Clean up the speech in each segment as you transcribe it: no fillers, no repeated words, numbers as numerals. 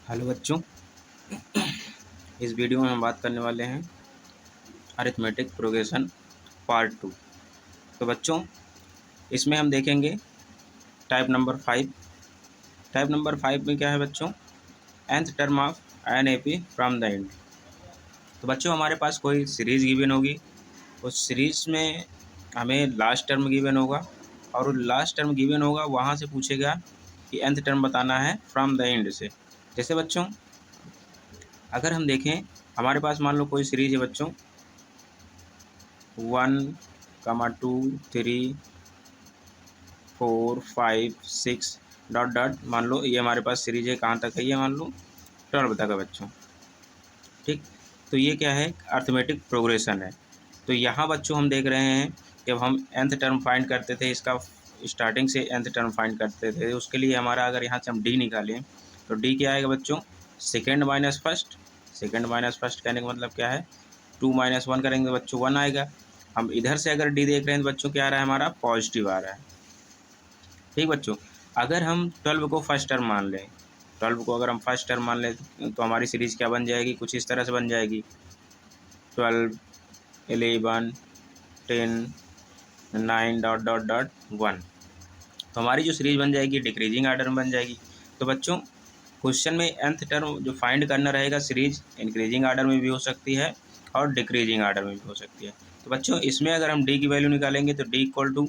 Hello बच्चों। इस video में हम बात करने वाले हैं अरिथमेटिक प्रोग्रेशन पार्ट 2। तो बच्चों, इसमें हम देखेंगे टाइप नंबर 5। टाइप नंबर 5 में क्या है बच्चों? nth term of an A P from the end. तो बच्चों, हमारे पास कोई सीरीज गिवन होगी, उस सीरीज में हमें लास्ट टर्म गिवन होगा और लास्ट टर्म गिवन होगा वहाँ से पूछेगा कि nth टर्म बताना है फ्रॉम द एंड से। जैसे बच्चों, अगर हम देखें, हमारे पास मान लो कोई सीरीज है बच्चों 1, 2, 3, 4, 5, 6 डॉट डॉट। मान लो ये हमारे पास सीरीज है, कहाँ तक है ये? मान लो 12 तक है बच्चों। ठीक, तो ये क्या है? अर्थमेटिक प्रोग्रेशन है। तो यहाँ बच्चों हम देख रहे हैं, जब हम nth टर्म फाइंड करते थे, इसका स्टार्टिंग से nth टर्म फाइंड करते थे, उसके लिए हमारा अगर यहाँ से हम d निकालें तो d क्या आएगा बच्चों? Second minus first. Second minus first कहने का मतलब क्या है? 2 - 1 करेंगे तो बच्चों 1 आएगा। हम इधर से अगर d देख रहे हैं तो बच्चों क्या आ रहा है? हमारा पॉजिटिव आ रहा है। ठीक बच्चों, अगर हम 12 को फर्स्ट टर्म मान लें, 12 को अगर हम फर्स्ट टर्म मान लें तो हमारी सीरीज़ क्या बन जाएगी? कुछ इस तरह से बन जाएगी 12, 11, 10, 9 डॉट डॉट डॉट 1। तो हमारी जो सीरीज बन जाएगी डिक्रीजिंग आर्डर में बन जाएगी। तो बच्चों, क्वेश्चन में nth टर्म जो फाइंड करना रहेगा, सीरीज इंक्रीजिंग आर्डर में भी हो सकती है और डिक्रीजिंग आर्डर में भी हो सकती है। तो बच्चों, इसमें अगर हम d की वैल्यू निकालेंगे तो d equal to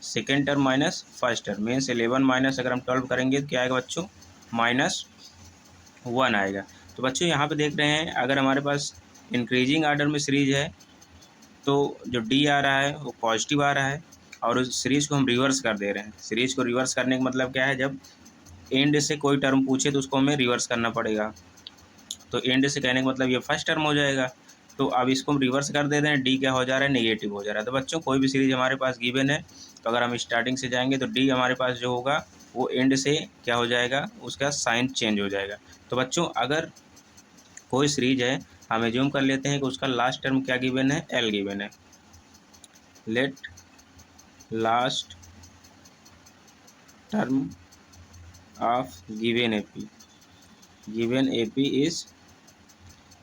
second term minus first term, means 11 minus अगर हम 12 करेंगे तो क्या आएगा बच्चों? -1 आएगा। तो बच्चों, यहाँ पे देख रहे हैं, अगर हमारे पास इंक्रीजिंग आर्डर में सीरीज है तो जो d आ रहा है वो पॉजिटिव आ रहा है और उस सीरीज को हम रिवर्स कर दे रहे हैं। सीरीज को रिवर्स करने का मतलब क्या है? जब एंड से कोई टर्म पूछे तो उसको हमें रिवर्स करना पड़ेगा। तो एंड से कहने का मतलब ये फर्स्ट टर्म हो जाएगा। तो अब इसको हम रिवर्स कर दे रहे हैं, डी क्या हो जा रहा है? नेगेटिव हो जा रहा है। तो बच्चों, कोई भी सीरीज हमारे पास गिवन है तो अगर हम स्टार्टिंग से जाएंगे तो डी हमारे पास जो होगा वो एंड से क्या हो जाएगा? उसका साइन चेंज हो जाएगा। तो बच्चों, अगर कोई सीरीज है, हम एज्यूम कर लेते हैं कि उसका लास्ट टर्म क्या गिवन है? एल गिवन है। Let last term of given AP is,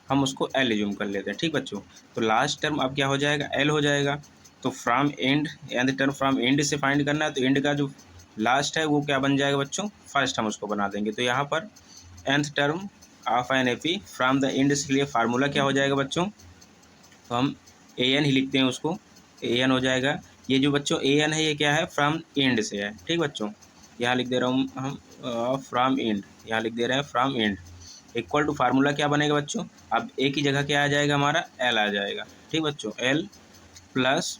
हम उसको एल एज्यूम कर लेते हैं। ठीक बच्चों, तो लास्ट टर्म अब क्या हो जाएगा? एल हो जाएगा। तो from and, nth term from and से फाइंड करना है, तो एंड का जो लास्ट है वो क्या बन जाएगा बच्चों? फर्स्ट हम उसको बना देंगे। तो यहाँ पर nth term of an AP from the and के लिए फार्मूला क्या हो जाएगा बच्चों? तो हम ए एन ही लिखते हैं उसको, ए एन हो जाएगा। ये जो बच्चों ए एन है ये क्या है? फ्रॉम एंड से है। ठीक बच्चों, यहाँ लिख दे रहा हूँ हम फ्रॉम एंड, यहाँ लिख दे रहे हैं from end equal to formula क्या बनेगा बच्चों? अब ए की जगह क्या आ जाएगा? हमारा एल आ जाएगा। ठीक बच्चों, एल प्लस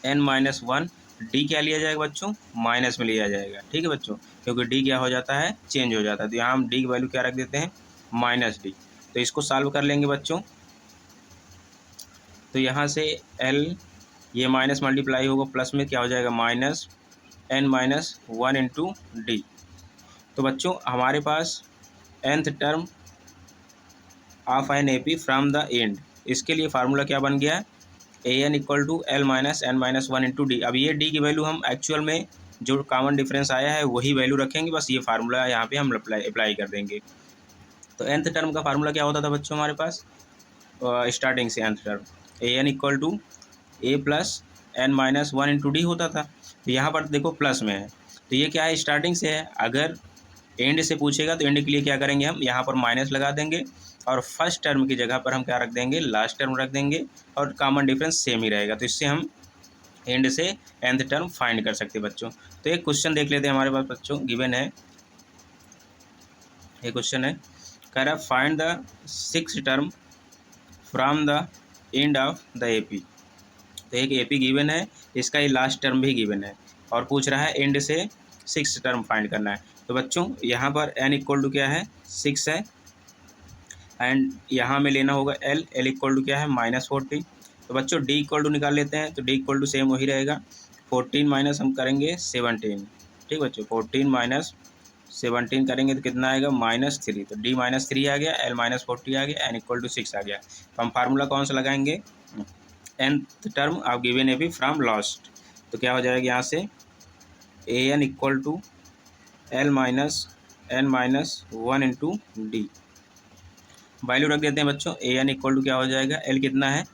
n-1। डी क्या लिया जाएगा बच्चों? माइनस में लिया जाएगा। ठीक है बच्चों, क्योंकि डी क्या हो जाता है? चेंज हो जाता है। तो यहाँ हम डी की वैल्यू क्या रख देते हैं? -d। तो इसको सॉल्व कर लेंगे बच्चों। तो यहाँ से एल, ये माइनस मल्टीप्लाई होगा प्लस में क्या हो जाएगा? -n-1 into D. तो बच्चों, हमारे पास nth term of an A P from the end, इसके लिए फार्मूला क्या बन गया? A N equal to L minus N minus 1 into D. अब ये डी की वैल्यू हम एक्चुअल में जो कॉमन डिफरेंस आया है वही वैल्यू रखेंगे, बस ये फार्मूला यहाँ पे हम अप्लाई कर देंगे। तो nth टर्म का फार्मूला क्या होता था बच्चों हमारे पास? स्टार्टिंग से nth term A N equal to A plus n-1 into D होता था। तो यहाँ पर देखो प्लस में है, तो ये क्या है? स्टार्टिंग से है। अगर एंड से पूछेगा तो एंड के लिए क्या करेंगे? हम यहाँ पर माइनस लगा देंगे और फर्स्ट टर्म की जगह पर हम क्या रख देंगे? लास्ट टर्म रख देंगे और कॉमन डिफरेंस सेम ही रहेगा। तो इससे हम एंड से nth टर्म फाइंड कर सकते हैं बच्चों। तो एक क्वेश्चन देख लेते हैं, हमारे पास बच्चों गिवन है, ये क्वेश्चन है, कह रहा है find the six term from the end of the AP. तो एक एपी गिवन है, इसका ये लास्ट टर्म भी गिवन है और पूछ रहा है एंड से सिक्स टर्म फाइंड करना है। तो बच्चों, यहाँ पर n इक्वल टू क्या है? 6 है एंड यहाँ में लेना होगा एल, एल इक्वल टू क्या है? -40। तो बच्चों, डी इक्वल टू निकाल लेते हैं, तो डी इक्वल टू सेम वही रहेगा, 14 माइनस हम करेंगे 17। ठीक बच्चों, 14 माइनस 17 करेंगे तो कितना आएगा? -3। तो डी -3 आ गया, एल -40 आ गया, एन इक्वल टू 6 आ गया। तो हम फार्मूला कौन सा लगाएंगे? nth टर्म आप given A P from last. तो क्या हो जाएगा यहाँ से? A N equal to L minus N minus one into D. Value रख देते हैं बच्चों। ए एन इक्वल टू क्या हो जाएगा, एल कितना है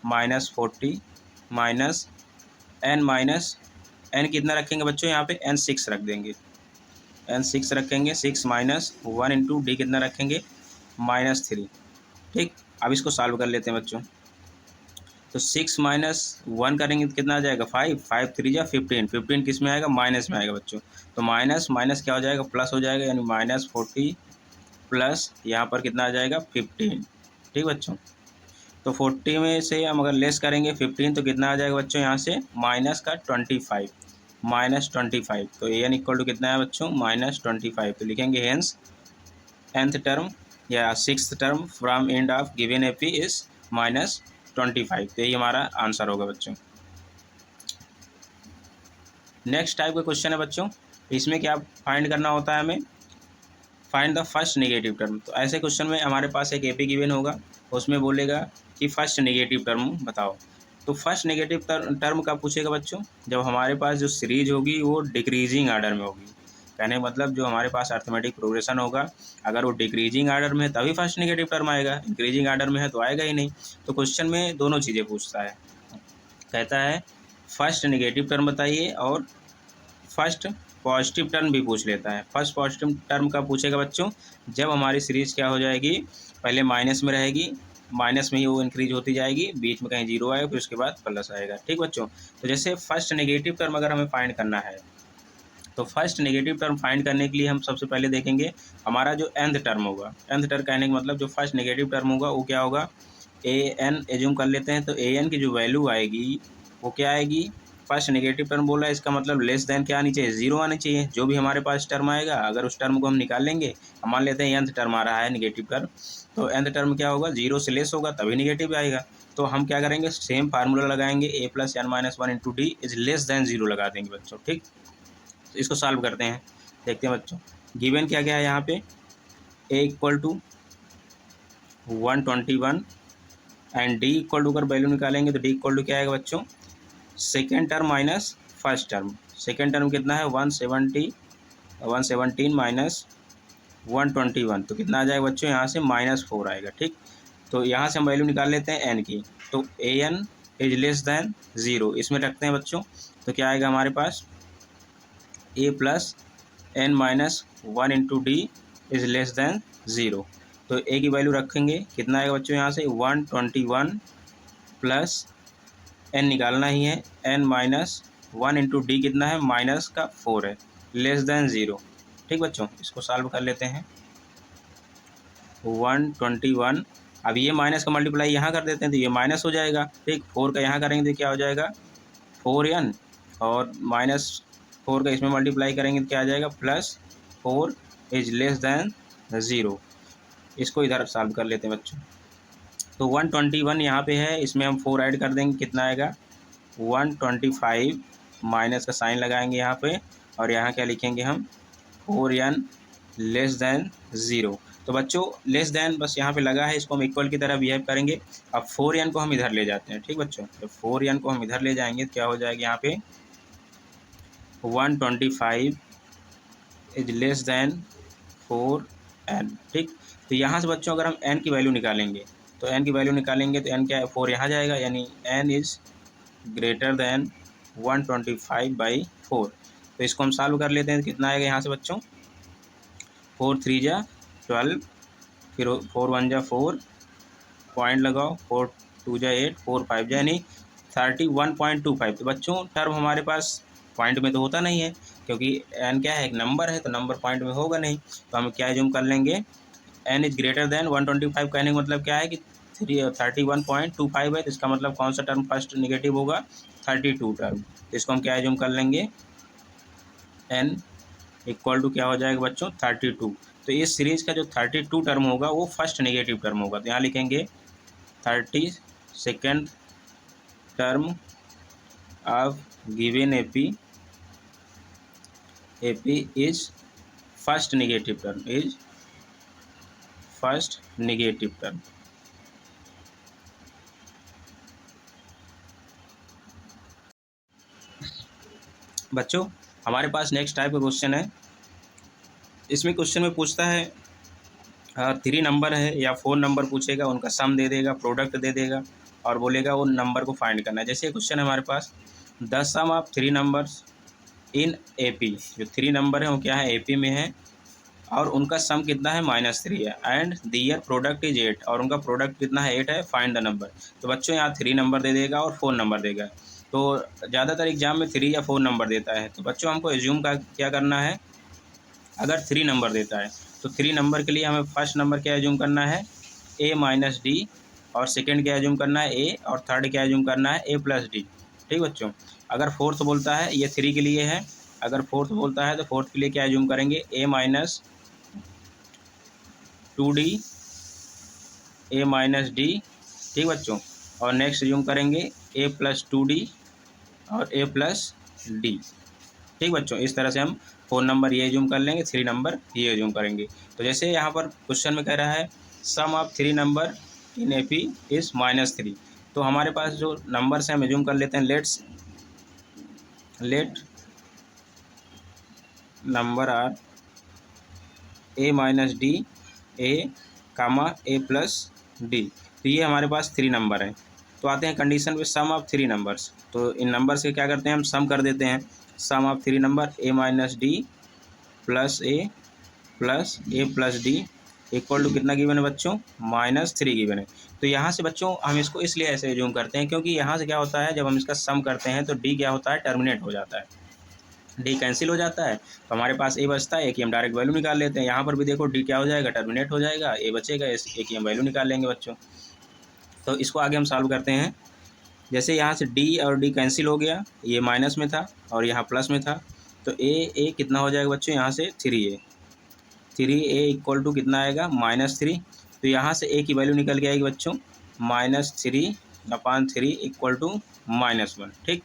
-40 माइनस एन कितना रखेंगे बच्चों, यहाँ पे एन 6 रख देंगे, एन 6 रखेंगे, 6 माइनस वन इंटू डी कितना रखेंगे -3। ठीक, अब इसको सॉल्व कर लेते हैं बच्चों। तो 6 माइनस वन करेंगे तो कितना आ जाएगा 5, 5 3 जा 15, 15 किस में आएगा माइनस में आएगा बच्चों। तो माइनस माइनस क्या हो जाएगा प्लस हो जाएगा, यानी -40 प्लस यहाँ पर कितना आ जाएगा 15। ठीक बच्चों, तो 40 में से हम अगर लेस करेंगे 15 तो कितना आ जाएगा बच्चों, यहाँ से माइनस का 25, -25। तो ए एन इक्वल टू कितना है बच्चों -25। तो लिखेंगे हेंस nth टर्म या 6th term from end of given A P is -25। तो यही हमारा आंसर होगा बच्चों। नेक्स्ट टाइप का क्वेश्चन है बच्चों, इसमें क्या फाइंड करना होता है हमें, find the first negative term. तो ऐसे क्वेश्चन में हमारे पास एक एपी गिवन होगा, उसमें बोलेगा कि फर्स्ट नेगेटिव टर्म बताओ। तो फर्स्ट नेगेटिव टर्म कब पूछेगा बच्चों, जब हमारे पास जो सीरीज होगी वो डिक्रीजिंग आर्डर में होगी। कहने का मतलब जो हमारे पास अर्थमेटिक प्रोग्रेशन होगा, अगर वो डिक्रीजिंग आर्डर में है तभी फर्स्ट नेगेटिव टर्म आएगा, इंक्रीजिंग आर्डर में है तो आएगा ही नहीं। तो क्वेश्चन में दोनों चीज़ें पूछता है, कहता है फर्स्ट नेगेटिव टर्म बताइए और फर्स्ट पॉजिटिव टर्म भी पूछ लेता है। फर्स्ट पॉजिटिव टर्म कब पूछेगा बच्चों, जब हमारी सीरीज क्या हो जाएगी, पहले माइनस में रहेगी, माइनस में ही वो इंक्रीज होती जाएगी, बीच में कहीं जीरो आएगा, फिर उसके बाद प्लस आएगा। ठीक बच्चों, तो जैसे फर्स्ट नेगेटिव टर्म अगर हमें फाइंड करना है, तो फर्स्ट नेगेटिव टर्म फाइंड करने के लिए हम सबसे पहले देखेंगे हमारा जो nth टर्म होगा। nth टर्म कहने का मतलब जो फर्स्ट नेगेटिव टर्म होगा वो क्या होगा, ए एन एज्यूम कर लेते हैं। तो ए एन की जो वैल्यू आएगी वो क्या आएगी, फर्स्ट नेगेटिव टर्म बोला है, इसका मतलब लेस देन क्या आनी चाहिए, जीरो आनी चाहिए। जो भी हमारे पास टर्म आएगा अगर उस टर्म को हम निकाल लेंगे, हम मान लेते हैं nth टर्म आ रहा है नेगेटिव टर्म, तो nth टर्म क्या होगा, जीरो से लेस होगा तभी नेगेटिव आएगा। तो हम क्या करेंगे, सेम फार्मूला लगाएंगे, A plus N minus one into D is less than zero लगा देंगे बच्चों। ठीक, तो इसको सॉल्व करते हैं, देखते हैं बच्चों गिवन क्या क्या है यहाँ पे। A equal to 121 and D equal to, अगर वैल्यू निकालेंगे तो डी इक्वल टू क्या आएगा बच्चों, second term minus first term. Second term कितना है 117 माइनस 121, तो कितना आ जाएगा बच्चों, यहाँ से -4 आएगा। ठीक, तो यहाँ से हम वैल्यू निकाल लेते हैं एन की। तो A N is less than zero, इसमें रखते हैं बच्चों, तो क्या आएगा हमारे पास, A plus N minus one into D is less than zero. तो ए की वैल्यू रखेंगे, कितना आएगा बच्चों, यहाँ से 121 प्लस एन निकालना ही है, N minus one into D कितना है -4 है, लेस दैन ज़ीरो। ठीक बच्चों, इसको सॉल्व कर लेते हैं। 121, अब ये माइनस का मल्टीप्लाई यहाँ कर देते हैं तो ये माइनस हो जाएगा। ठीक, 4 का यहाँ करेंगे तो क्या हो जाएगा 4n, और -4 का इसमें मल्टीप्लाई करेंगे तो क्या आ जाएगा +4 इज लेस दैन ज़ीरो। इसको इधर सॉल्व कर लेते हैं बच्चों। तो 121 यहाँ पे है, इसमें हम 4 ऐड कर देंगे, कितना आएगा 125, माइनस का साइन लगाएंगे यहाँ पे, और यहाँ क्या लिखेंगे हम 4n लेस दैन ज़ीरो। तो बच्चों लेस दैन बस यहाँ पे लगा है, इसको हम इक्वल की तरह बिहेव करेंगे। अब 4n को हम इधर ले जाते हैं। ठीक बच्चों, तो 4n को हम इधर ले जाएंगे तो क्या हो जाएगा यहाँ पे 125 इज लेस दैन 4n। ठीक, तो यहाँ से बच्चों अगर हम n की वैल्यू निकालेंगे, तो n की वैल्यू निकालेंगे तो n क्या है 4 यहाँ जाएगा, यानी n इज़ ग्रेटर दैन 125/4। तो इसको हम सॉल्व कर लेते हैं, कितना आएगा यहाँ से बच्चों, 4 3 जा 12, फिर 4 1 जा 4, पॉइंट लगाओ, 4 2 जा 8, 4 5 जा यानी 31.25। तो बच्चों टर्म हमारे पास पॉइंट में तो होता नहीं है, क्योंकि n क्या है एक नंबर है, तो नंबर पॉइंट में होगा नहीं। तो हम क्या एज्यूम कर लेंगे, n इज ग्रेटर दैन 125। कहने का मतलब क्या है कि 31.25 है, तो इसका मतलब कौन सा टर्म फर्स्ट नेगेटिव होगा, 32 टर्म। तो इसको हम क्या एज्यूम कर लेंगे, n इक्वल टू क्या हो जाएगा बच्चों 32। तो इस सीरीज का जो 32 टर्म होगा वो फर्स्ट नेगेटिव टर्म होगा। तो यहाँ लिखेंगे 32nd term of given AP is first negative term, is first negative term. बच्चों हमारे पास नेक्स्ट टाइप का क्वेश्चन है, इसमें क्वेश्चन में पूछता है 3 नंबर है या 4 नंबर पूछेगा, उनका सम दे देगा, प्रोडक्ट दे देगा और बोलेगा वो नंबर को फाइंड करना है। जैसे क्वेश्चन है हमारे पास, the sum of 3 numbers in AP, जो 3 नंबर है वो क्या है, AP में है और उनका सम कितना है, -3 है, एंड दियर प्रोडक्ट इज 8, और उनका प्रोडक्ट कितना है, 8 है, फाइंड द नंबर। तो बच्चों यहाँ 3 नंबर दे देगा और 4 नंबर देगा। तो ज़्यादातर एग्जाम में 3 या 4 नंबर देता है। तो बच्चों हमको एज्यूम का क्या करना है, अगर 3 नंबर देता है तो 3 नंबर के लिए हमें फर्स्ट नंबर क्या एज्यूम करना है, A-D, और सेकेंड क्या एज्यूम करना है, A, और थर्ड क्या एज्यूम करना है, A+D। ठीक बच्चों, अगर फोर्थ बोलता है, ये 3 के लिए है, अगर फोर्थ बोलता है तो फोर्थ के लिए क्या एज्यूम करेंगे, A-2D, A-D। ठीक बच्चों, और नेक्स्ट एज्यूम करेंगे A+2D और A+D। ठीक बच्चों, इस तरह से हम 4 नंबर ये एज्यूम कर लेंगे, 3 नंबर ये एज्यूम करेंगे। तो जैसे यहाँ पर क्वेश्चन में कह रहा है sum of 3 number in AP is -3, तो हमारे पास जो नंबर्स हैं हम एज्यूम कर लेते हैं, let number are A-D, A, A+D। तो ये हमारे पास 3 नंबर हैं। तो आते हैं कंडीशन पे, सम ऑफ 3 नंबर्स। तो इन नंबर से क्या करते हैं, हम सम कर देते हैं। Sum of 3 number A-D plus A+D equal to कितना गिवन है बच्चों, -3 गिवन है। तो यहाँ से बच्चों हम इसको इसलिए ऐसे एज्यूम करते हैं क्योंकि यहाँ से क्या होता है, जब हम इसका सम करते हैं तो D क्या होता है, टर्मिनेट हो जाता है, D कैंसिल हो जाता है, तो हमारे पास A बचता है। A की हम डायरेक्ट वैल्यू निकाल लेते हैं। यहाँ पर भी देखो D क्या हो जाएगा, टर्मिनेट हो जाएगा, A बचेगा, A की हम वैल्यू निकाल लेंगे बच्चों। तो इसको आगे हम सॉल्व करते हैं। जैसे यहाँ से D और D कैंसिल हो गया, ये माइनस में था और यहाँ प्लस में था, तो A कितना हो जाएगा बच्चों, यहाँ से 3A इक्वल टू कितना आएगा, -3। तो यहाँ से A की वैल्यू निकल के आएगी बच्चों, -3/3 इक्वल टू -1। ठीक,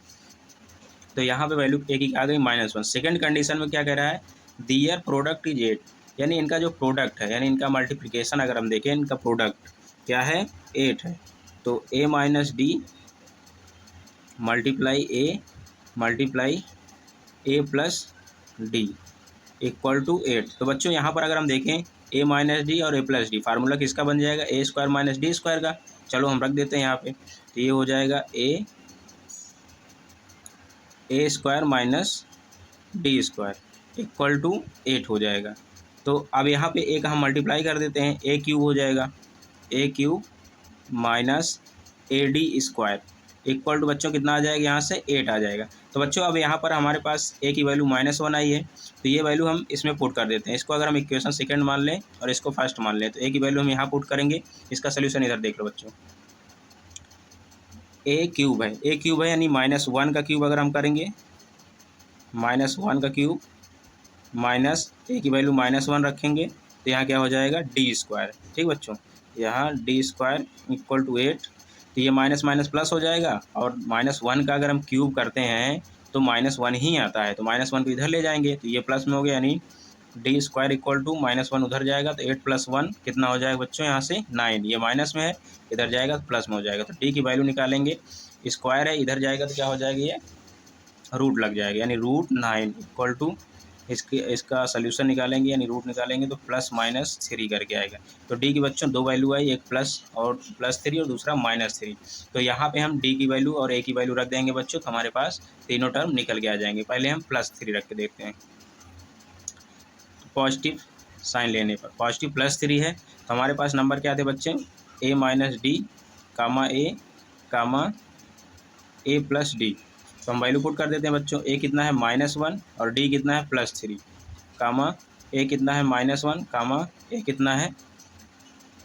तो यहाँ पे वैल्यू A की आ गई -1। सेकेंड कंडीशन में क्या कह रहा है, दियर प्रोडक्ट इज 8, यानी इनका जो प्रोडक्ट है, यानी इनका मल्टीप्लिकेशन अगर हम देखें, इनका प्रोडक्ट क्या है, 8 है। तो A-D multiply A+D equal to 8। तो बच्चों यहाँ पर अगर हम देखें A-D और A+D, फार्मूला किसका बन जाएगा, A² - D² का। चलो हम रख देते हैं यहाँ पे, तो ये हो जाएगा A² - D² इक्वल टू 8 हो जाएगा। तो अब यहाँ पे A का हम मल्टीप्लाई कर देते हैं, A³ हो जाएगा, A³ - AD² इक्वल टू बच्चों कितना आ जाएगा, यहाँ से 8 आ जाएगा। तो बच्चों अब यहाँ पर हमारे पास A की वैल्यू -1 आई है, तो ये वैल्यू हम इसमें पुट कर देते हैं। इसको अगर हम इक्वेशन सेकंड मान लें और इसको फर्स्ट मान लें, तो A की वैल्यू हम यहाँ पुट करेंगे। इसका सोल्यूशन इधर देख लो बच्चों, A³ है, A³ है यानी -1 का क्यूब अगर हम करेंगे, -1 का क्यूब माइनस A की वैल्यू -1 रखेंगे, तो यहाँ क्या हो जाएगा, D²। ठीक बच्चों, यहाँ D² इक्वल टू 8। तो ये माइनस माइनस प्लस हो जाएगा, और -1 का अगर हम क्यूब करते हैं तो -1 ही आता है, तो -1 को इधर ले जाएंगे तो ये प्लस में हो गया, यानी D² इक्वल टू -1 उधर जाएगा, तो 8 + 1 कितना हो जाएगा बच्चों, यहाँ से 9। ये माइनस में है, इधर जाएगा तो प्लस में हो जाएगा। तो D की वैल्यू निकालेंगे, स्क्वायर है, इधर जाएगा तो क्या हो जाएगा, ये रूट लग जाएगा, यानी √9 इक्वल टू इसका सोल्यूशन निकालेंगे, यानी रूट निकालेंगे तो +-3 करके आएगा। तो D की बच्चों 2 वैल्यू आई, एक +3 और दूसरा -3। तो यहाँ पे हम D की वैल्यू और A की वैल्यू रख देंगे बच्चों, तो हमारे पास तीनों टर्म निकल के आ जाएंगे। पहले हम +3 रख के देखते हैं, तो पॉजिटिव साइन लेने पर पॉजिटिव +3 है, तो हमारे पास नंबर क्या थे बच्चे, A-D, A+D। तो हम वैल्यू पुट कर देते हैं बच्चों, A कितना है -1 और D कितना है +3, A कितना है -1, A कितना है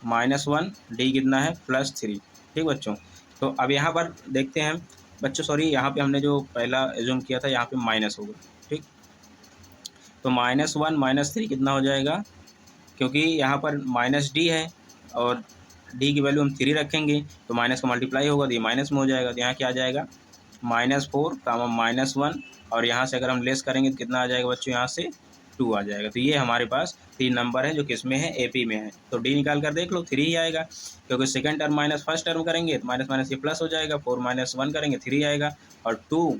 -1, D कितना है +3। ठीक बच्चों, तो अब यहाँ पर देखते हैं बच्चों, सॉरी यहाँ पे हमने जो पहला एज्यूम किया था यहाँ पे माइनस होगा। ठीक, तो -1 -3 कितना हो जाएगा, क्योंकि यहाँ पर -D है और D की वैल्यू हम 3 रखेंगे, तो माइनस का मल्टीप्लाई होगा तो ये माइनस में हो जाएगा। तो यहाँ क्या आ जाएगा, -4, -1, और यहाँ से अगर हम लेस करेंगे तो कितना आ जाएगा बच्चों, यहाँ से 2 आ जाएगा। तो ये हमारे पास 3 नंबर है जो किस में है, AP में है। तो D निकाल कर देख लो, 3 ही आएगा, क्योंकि second term minus first term करेंगे तो माइनस माइनस ये प्लस हो जाएगा, 4 - 1 करेंगे 3 आएगा, और 2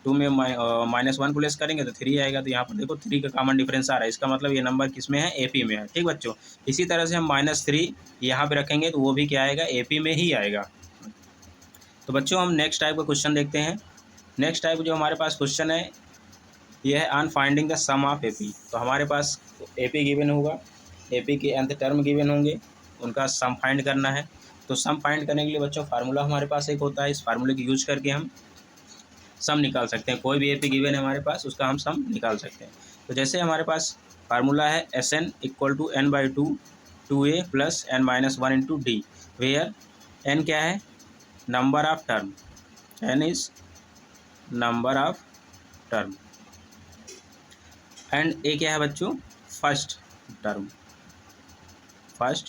2 में -1 को लेस करेंगे तो 3 आएगा। तो यहाँ पर देखो 3 का कॉमन डिफरेंस आ रहा है, इसका मतलब ये नंबर किस में है, AP में है। ठीक बच्चों, इसी तरह से हम -3 यहाँ पे रखेंगे तो वो भी क्या आएगा, AP में ही आएगा। तो बच्चों हम नेक्स्ट टाइप का क्वेश्चन देखते हैं। नेक्स्ट टाइप जो हमारे पास क्वेश्चन है ये है on finding the sum of AP। तो हमारे पास AP गिवन होगा, AP के nth टर्म गिवन होंगे, उनका सम फाइंड करना है। तो सम फाइंड करने के लिए बच्चों फार्मूला हमारे पास एक होता है, इस फार्मूले की यूज करके हम सम निकाल सकते हैं। कोई भी AP गिवन है हमारे पास उसका हम सम निकाल सकते हैं। तो जैसे हमारे पास फार्मूला है SN = n/2 2A + n-1 × D, where n क्या है, number of term, n is number of term, and A क्या है बच्चों, फर्स्ट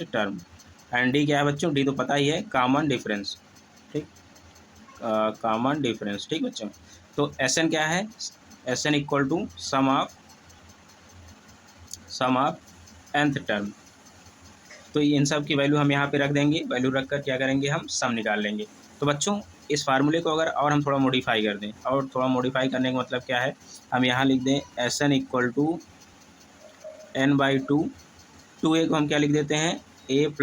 टर्म, एंड D क्या है बच्चों, D तो पता ही है, कॉमन डिफरेंस। ठीक, कॉमन डिफरेंस। ठीक बच्चों, तो SN क्या है, SN = sum of nth term. तो इन सब की वैल्यू हम यहाँ पे रख देंगे, वैल्यू रख कर क्या करेंगे, हम सम निकाल लेंगे। तो बच्चों इस फार्मूले को अगर और हम थोड़ा मॉडिफाई कर दें, और थोड़ा मॉडिफाई करने का मतलब क्या है, हम यहाँ लिख दें SN = n/2, 2A को हम क्या लिख देते हैं, A +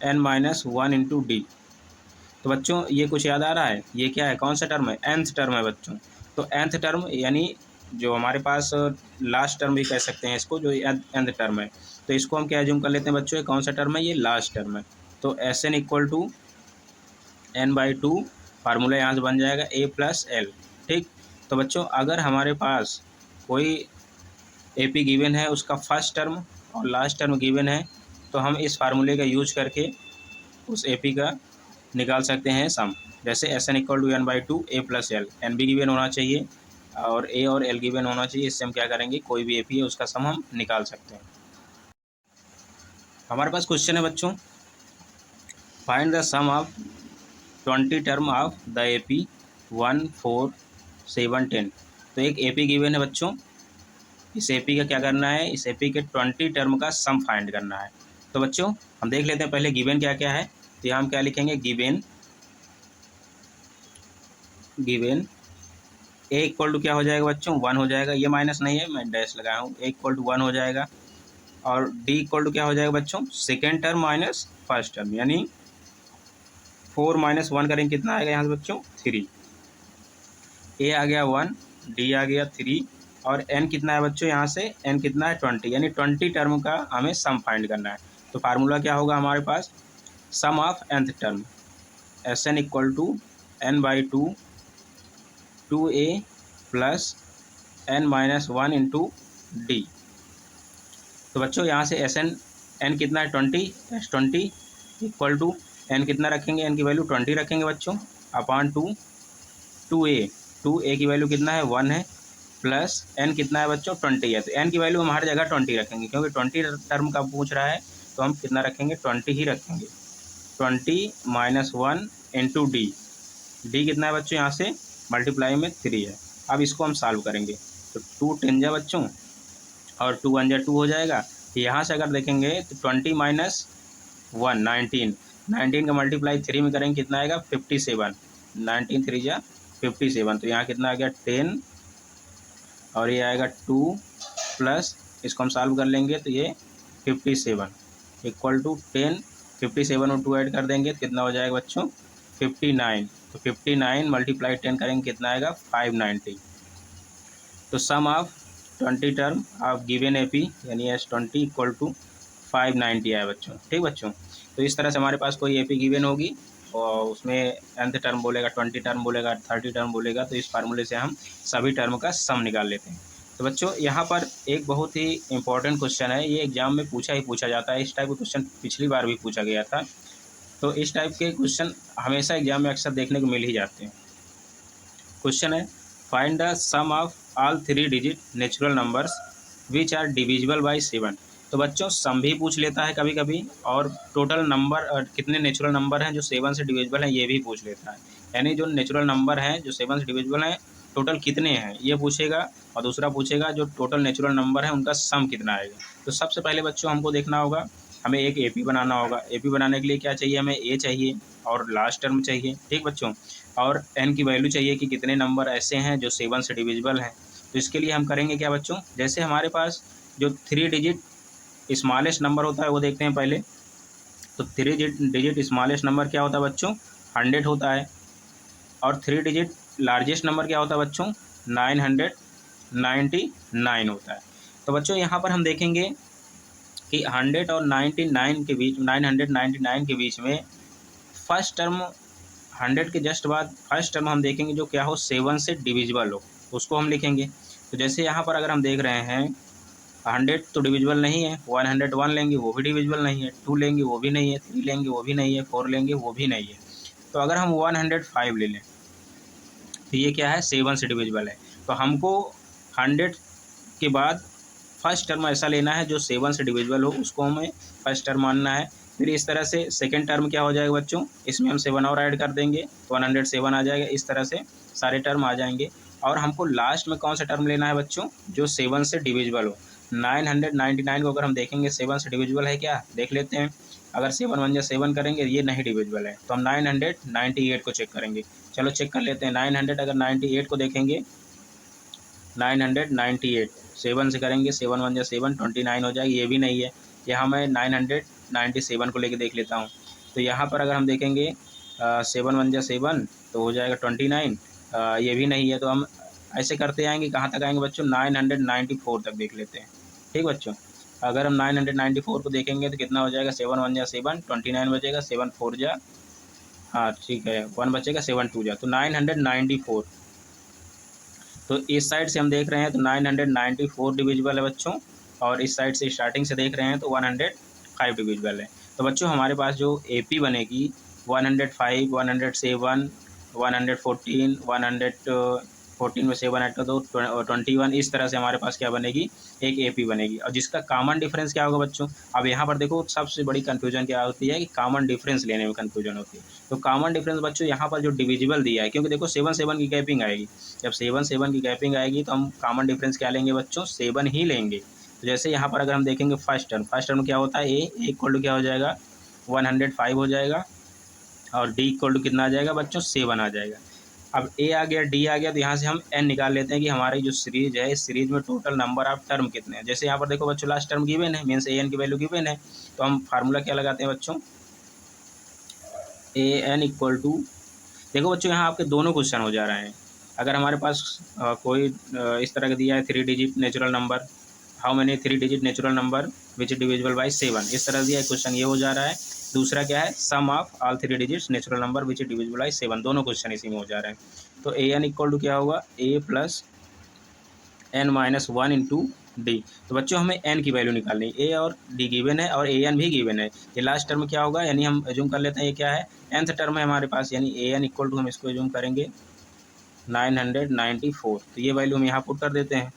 n-1 × D। तो बच्चों ये कुछ याद आ रहा है, ये क्या है, कौन सा टर्म है, nth टर्म है बच्चों। तो nth टर्म यानी जो हमारे पास लास्ट टर्म भी कह सकते हैं इसको, जो nth टर्म है, तो इसको हम क्या एज्यूम कर लेते हैं बच्चों, ये कौन सा टर्म है, ये लास्ट टर्म है। तो SN = n/2, फार्मूला यहाँ से बन जाएगा A + L। ठीक, तो बच्चों अगर हमारे पास कोई AP गिवन है, उसका फर्स्ट टर्म और लास्ट टर्म गिवन है, तो हम इस फार्मूले का यूज करके उस AP का निकाल सकते हैं सम। जैसे SN = n/2 A + L, n भी गिवन होना चाहिए और A और L गिवन होना चाहिए। इससे हम क्या करेंगे, कोई भी AP है उसका सम हम निकाल सकते हैं। हमारे पास क्वेश्चन है बच्चों, find the sum of 20 term of the AP 1 4 7 10। तो एक AP गिवन है बच्चों, इस AP का क्या करना है, इस AP के 20 टर्म का सम फाइंड करना है। तो बच्चों हम देख लेते हैं पहले गिवन क्या क्या है। तो यहाँ हम क्या लिखेंगे, गिवन A = क्या हो जाएगा बच्चों, 1 हो जाएगा, ये माइनस नहीं है, मैं डैश लगाया हूँ, A = 1 हो जाएगा। और D = क्या हो जाएगा बच्चों, second term minus first term, यानी 4 - 1 करेंगे कितना आएगा यहाँ से बच्चों, 3। A आ गया 1, D आ गया 3, और N कितना है बच्चों, यहाँ से N कितना है 20, यानी 20 टर्म का हमें सम फाइंड करना है। तो फार्मूला क्या होगा हमारे पास, sum of nth term, SN = n/2 2A + n-1 × D। तो बच्चों यहाँ से n कितना है 20, S20 = n कितना रखेंगे, n की वैल्यू 20 रखेंगे बच्चों, अपॉन 2A की वैल्यू कितना है 1 है, प्लस n कितना है बच्चों 20 है। तो n की वैल्यू हम हर जगह 20 रखेंगे, क्योंकि 20 टर्म का पूछ रहा है, तो हम कितना रखेंगे, 20 ही रखेंगे। 20 - 1 × D कितना है बच्चों, यहाँ से मल्टीप्लाई में 3 है। अब इसको हम सॉल्व करेंगे, तो 2 10 जा बच्चों, और 2 1 जा 2 हो जाएगा। यहाँ से अगर देखेंगे तो 20 - 1 19 का मल्टीप्लाई 3 में करेंगे कितना आएगा, 57, 19 3 जा 57। तो यहाँ कितना आ गया 10, और ये आएगा 2 प्लस, इसको हम सॉल्व कर लेंगे तो ये 57 = 10, 57 और 2 ऐड कर देंगे तो कितना हो जाएगा बच्चों, 59। तो 59 × 10 करेंगे कितना आएगा, 590। तो sum of 20 term of given AP यानी S20 = 590 आया बच्चों। ठीक बच्चों, तो इस तरह से हमारे पास कोई AP गिवन होगी और उसमें nth टर्म बोलेगा, 20 टर्म बोलेगा, 30 टर्म बोलेगा, तो इस फार्मूले से हम सभी टर्म का सम निकाल लेते हैं। तो बच्चों यहाँ पर एक बहुत ही इंपॉर्टेंट क्वेश्चन है, ये एग्जाम में पूछा जाता है। इस टाइप का क्वेश्चन पिछली बार भी पूछा गया था, तो इस टाइप के क्वेश्चन हमेशा एग्जाम में अक्सर देखने को मिल ही जाते हैं। क्वेश्चन है, find the sum of all 3 digit natural numbers which are divisible by 7। तो बच्चों सम भी पूछ लेता है कभी कभी, और टोटल नंबर कितने नेचुरल नंबर हैं जो 7 से डिविजिबल हैं ये भी पूछ लेता है। यानी जो नेचुरल नंबर हैं जो 7 से डिविजिबल हैं टोटल कितने हैं ये पूछेगा, और दूसरा पूछेगा जो टोटल नेचुरल नंबर है उनका सम कितना आएगा। तो सबसे पहले बच्चों हमको देखना होगा हमें एक एपी बनाना होगा। एपी बनाने के लिए क्या चाहिए, हमें ए चाहिए और लास्ट टर्म चाहिए, ठीक बच्चों, और एन की वैल्यू चाहिए कि कितने नंबर ऐसे हैं जो 7 से डिविजिबल हैं। तो इसके लिए हम करेंगे क्या बच्चों, जैसे हमारे पास जो 3 डिजिट स्मॉलेस्ट नंबर होता है वो देखते हैं पहले। तो 3 डिजिट स्मॉलेस्ट नंबर क्या होता है बच्चों, 100 होता है। और 3 डिजिट लार्जेस्ट नंबर क्या होता है बच्चों, 999 होता है। तो बच्चों यहाँ पर हम देखेंगे कि 100 और 99 के बीच, 999 के बीच में फर्स्ट टर्म 100 के जस्ट बाद फर्स्ट टर्म हम देखेंगे जो क्या हो, 7 से डिविजिबल हो, उसको हम लिखेंगे। तो जैसे यहाँ पर अगर हम देख रहे हैं 100 तो डिविजिबल नहीं है, 101 लेंगे वो भी डिविजिबल नहीं है, 2 लेंगे वो भी नहीं है, 3 लेंगे वो भी नहीं है, 4 लेंगे वो भी नहीं है। तो अगर हम 105 ले लें तो ये क्या है, 7 से डिविजिबल है। तो हमको 100 के बाद फर्स्ट टर्म ऐसा लेना है जो 7 से डिविजिबल हो, उसको हमें फर्स्ट टर्म मानना है। फिर इस तरह से सेकंड टर्म क्या हो जाएगा बच्चों, इसमें हम 7 और ऐड कर देंगे, 107 आ जाएगा। इस तरह से सारे टर्म आ जाएंगे। और हमको लास्ट में कौन सा टर्म लेना है बच्चों, जो 7 से डिविजिबल हो। 999 को अगर हम देखेंगे 7 से डिविजिबल है क्या, देख लेते हैं। अगर 7 1 7 करेंगे ये नहीं डिविजिबल है, तो हम 998 को चेक करेंगे। चलो चेक कर लेते हैं। 900 अगर 98 को देखेंगे, 998 7 से करेंगे, 7 1 7 29 हो जाएगी, ये भी नहीं है। यहाँ मैं 997 को लेके देख लेता हूँ। तो यहाँ पर अगर हम देखेंगे 7 1 7 तो हो जाएगा 29, ये भी नहीं है। तो हम ऐसे करते आएंगे, कहाँ तक आएंगे बच्चों, 994 तक देख लेते हैं। ठीक बच्चों, अगर हम 994 को देखेंगे तो कितना हो जाएगा, 7 1 7 29 बचेगा, 7 4 जा, हाँ ठीक है, 1 बचेगा, 7 2 जा, तो 994। तो इस साइड से हम देख रहे हैं तो 994 डिविजिबल है बच्चों, और इस साइड से स्टार्टिंग से देख रहे हैं तो 105 डिविजिबल है। तो बच्चों हमारे पास जो एपी बनेगी 105, 107, 114, 114 में 7 ऐड कर दो 21, इस तरह से हमारे पास क्या बनेगी, एक एपी बनेगी। और जिसका कॉमन डिफरेंस क्या होगा बच्चों, अब यहाँ पर देखो सबसे बड़ी कन्फ्यूजन क्या होती है कि कॉमन डिफरेंस लेने में कन्फ्यूजन होती है। तो कॉमन डिफरेंस बच्चों यहाँ पर जो डिविजिबल दिया है, क्योंकि देखो 7 7 की गैपिंग आएगी, जब 7 7 की गैपिंग आएगी तो हम कॉमन डिफरेंस क्या लेंगे बच्चों, 7 ही लेंगे। तो जैसे यहाँ पर अगर हम देखेंगे फर्स्ट टर्म क्या होता है, ए इक्वल टू क्या हो जाएगा, 105 हो जाएगा, और डी इक्वल टू कितना आ जाएगा बच्चों, 7 आ जाएगा। अब ए आ गया, डी आ गया, तो यहाँ से हम एन निकाल लेते हैं कि हमारी जो सीरीज है, इस सीरीज में टोटल नंबर ऑफ टर्म कितने हैं। जैसे यहाँ पर देखो बच्चों लास्ट टर्म गिवन है, मीन्स ए एन की वैल्यू गिवन है, तो हम फार्मूला क्या लगाते हैं बच्चों, ए एन इक्वल टू, देखो बच्चों यहाँ आपके दोनों क्वेश्चन हो जा रहे हैं। अगर हमारे पास कोई इस तरह का दिया है 3 digit natural number, how many 3 digit natural number which is divisible by 7, इस तरह दिया है क्वेश्चन, ये हो जा रहा है। दूसरा क्या है, sum of all 3 digits natural number which is divisible by 7, दोनों क्वेश्चन इसी में हो जा रहे हैं। तो ए एन इक्वल टू क्या होगा, A plus N minus 1 into D. तो बच्चों हमें एन की वैल्यू निकालनी है, ए और डी गिवन है और ए एन भी गिवन है। ये लास्ट टर्म क्या होगा, यानी हम एज्यूम कर लेते हैं ये क्या है, nth टर्म है हमारे पास, यानी ए एन इक्वल टू हम इसको एज्यूम करेंगे 994। तो ये वैल्यू हम यहाँ पुट कर देते हैं,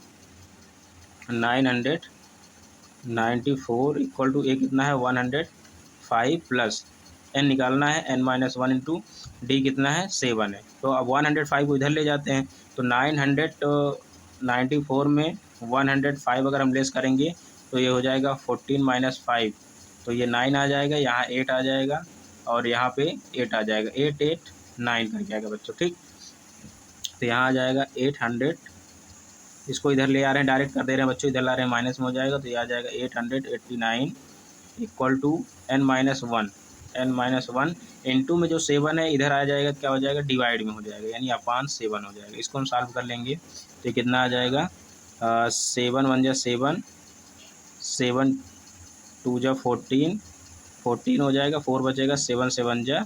994 इक्वल टू ए कितना है 105 प्लस एन निकालना है n माइनस 1 इंटू डी कितना है 7 है। तो अब 105 को इधर ले जाते हैं, तो 994 में 105 अगर हम लेस करेंगे तो ये हो जाएगा 14 माइनस 5, तो ये 9 आ जाएगा, यहाँ 8 आ जाएगा और यहाँ पे 8 आ जाएगा, 8 8 9 कर जाएगा बच्चों। ठीक, तो यहाँ आ जाएगा 800, इसको इधर ले आ रहे हैं, डायरेक्ट कर दे रहे हैं बच्चों, इधर ला रहे हैं माइनस में हो जाएगा, तो ये आ जाएगा 889 equal to n minus 1 into में जो 7 है इधर आ जाएगा, क्या हो जाएगा, डिवाइड में हो जाएगा, यानी अपान 7 हो जाएगा। इसको हम सॉल्व कर लेंगे तो ये कितना आ जाएगा, 7 1 जा 7, 7 2 जा 14 हो जाएगा, 4 बचेगा, 7 7 जा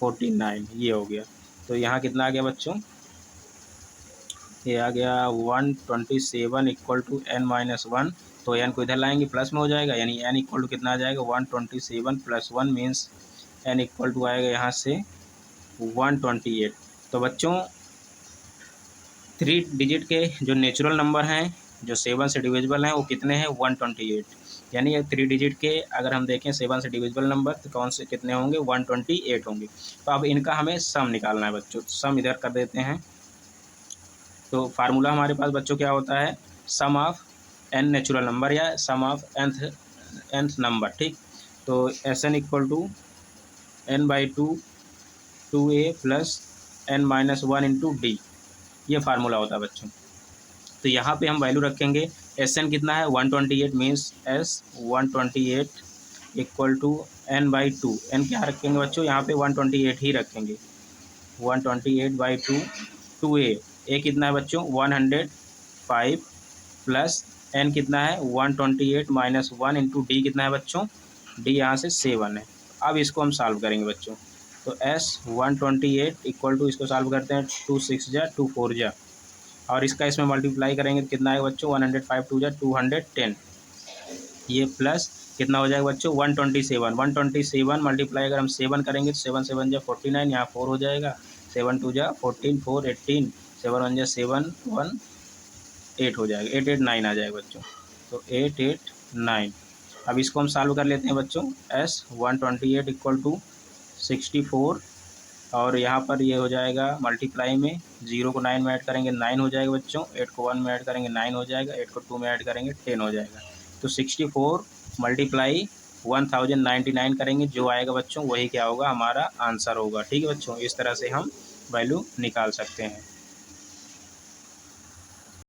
49, ये हो गया। तो यहाँ कितना आ गया बच्चों, ये आ गया 127 इक्वल टू n माइनस 1, तो n को इधर लाएंगे प्लस में हो जाएगा, यानी n इक्वल टू कितना आ जाएगा, 127 plus 1 means n equal to आएगा यहाँ से 128। तो बच्चों 3 डिजिट के जो नेचुरल नंबर हैं जो 7 से डिविजिबल हैं वो कितने हैं, 128, यानी ये 3 डिजिट के अगर हम देखें 7 से डिविजिबल नंबर तो कौन से कितने होंगे, 128 होंगे। तो अब इनका हमें सम निकालना है बच्चों, सम इधर कर देते हैं। तो फार्मूला हमारे पास बच्चों क्या होता है, sum of n natural number या sum of nth N number, ठीक। तो S N equal to n/2 2a plus n-1 into D, ये फार्मूला होता है बच्चों। तो यहाँ पे हम वैल्यू रखेंगे, एस एन कितना है 128 means S 128 equal to n/2, N क्या रखेंगे बच्चों यहाँ पे 128 ही रखेंगे, 128/2 2a कितना है बच्चों 105 प्लस एन कितना है 128 माइनस 1 इंटू डी कितना है बच्चों, डी यहाँ से 7 है। अब इसको हम सॉल्व करेंगे बच्चों। तो एस 128 इक्वल टू, इसको सॉल्व करते हैं, 2 6 जा 2 4 जा, और इसका इसमें मल्टीप्लाई करेंगे तो कितना है बच्चों 105 2 जा 210, ये प्लस कितना हो जाएगा बच्चों 127 मल्टीप्लाई अगर हम 7 करेंगे तो 7 7 जा 49, यहाँ 4 हो जाएगा, 7 2 जा 14 4 18, 7 1 जा 7 1 8 हो जाएगा, 8 8 9 आ जाएगा बच्चों। तो 8 8 9, अब इसको हम सॉल्व कर लेते हैं बच्चों। एस 128 इक्वल टू 64, और यहाँ पर ये हो जाएगा मल्टीप्लाई में, 0 को 9 में ऐड करेंगे 9 हो जाएगा बच्चों, 8 को 1 में ऐड करेंगे 9 हो जाएगा, 8 को 2 में ऐड करेंगे 10 हो जाएगा। तो 64 मल्टीप्लाई 1099 करेंगे, जो आएगा बच्चों वही क्या होगा हमारा आंसर होगा। ठीक है बच्चों, इस तरह से हम वैल्यू निकाल सकते हैं।